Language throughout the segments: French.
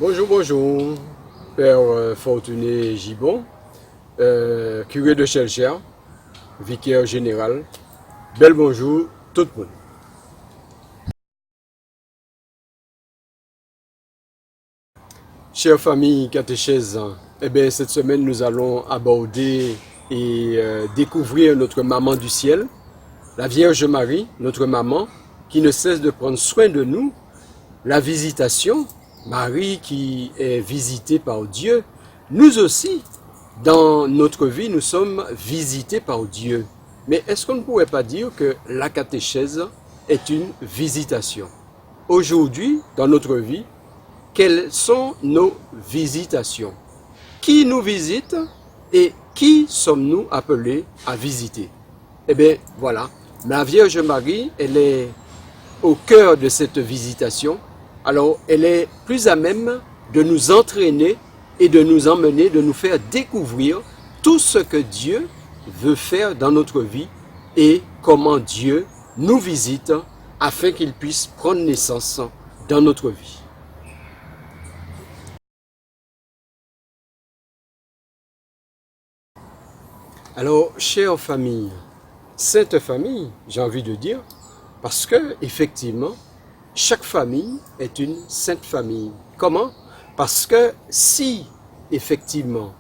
Bonjour, bonjour, Père Fortuné Gibon, curé de Chelcher, vicaire général. Bel bonjour, tout le monde. Chère famille catéchèse, cette semaine nous allons aborder et découvrir notre maman du ciel, la Vierge Marie, notre maman, qui ne cesse de prendre soin de nous, la visitation, Marie qui est visitée par Dieu. Nous aussi, dans notre vie, nous sommes visités par Dieu. Mais est-ce qu'on ne pourrait pas dire que la catéchèse est une visitation? Aujourd'hui, dans notre vie, quelles sont nos visitations? Qui nous visite et qui sommes-nous appelés à visiter? Eh bien, voilà, la Vierge Marie, elle est au cœur de cette visitation. Alors, elle est plus à même de nous entraîner et de nous emmener, de nous faire découvrir tout ce que Dieu veut faire dans notre vie et comment Dieu nous visite afin qu'il puisse prendre naissance dans notre vie. Alors, chère famille, sainte famille, j'ai envie de dire, parce que, effectivement, chaque famille est une sainte famille. Comment? Parce que si, effectivement,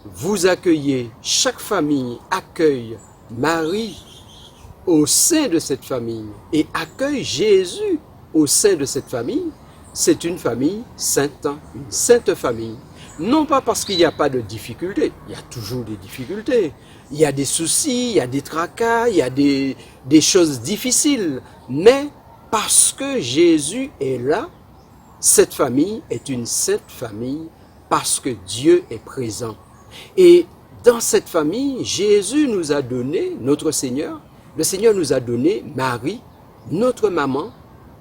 vous accueillez, chaque famille accueille Marie au sein de cette famille et accueille Jésus au sein de cette famille, c'est une famille sainte, une sainte famille. Non pas parce qu'il n'y a pas de difficultés, il y a toujours des difficultés, il y a des soucis, il y a des tracas, il y a des choses difficiles, mais parce que Jésus est là, cette famille est une sainte famille parce que Dieu est présent. Et dans cette famille, Jésus nous a donné, notre Seigneur, le Seigneur nous a donné Marie, notre maman.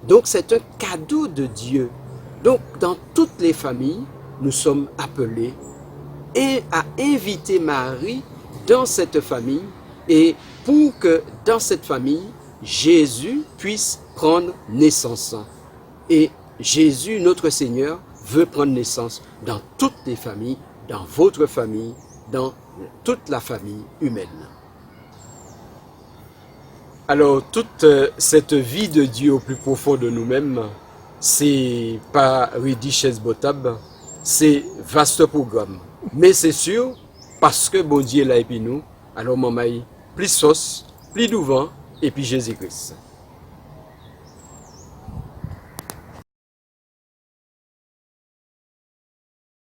Donc c'est un cadeau de Dieu. Donc dans toutes les familles, nous sommes appelés à inviter Marie dans cette famille et pour que dans cette famille, Jésus puisse prendre naissance. Et Jésus, notre Seigneur, veut prendre naissance dans toutes les familles, dans votre famille, dans toute la famille humaine. Alors, toute cette vie de Dieu au plus profond de nous-mêmes, c'est pas Ridiches Botab, c'est vaste programme. Mais c'est sûr, parce que bon Dieu l'a et puis nous, alors maman, plus sauce, plus d'ouvant, et puis Jésus-Christ.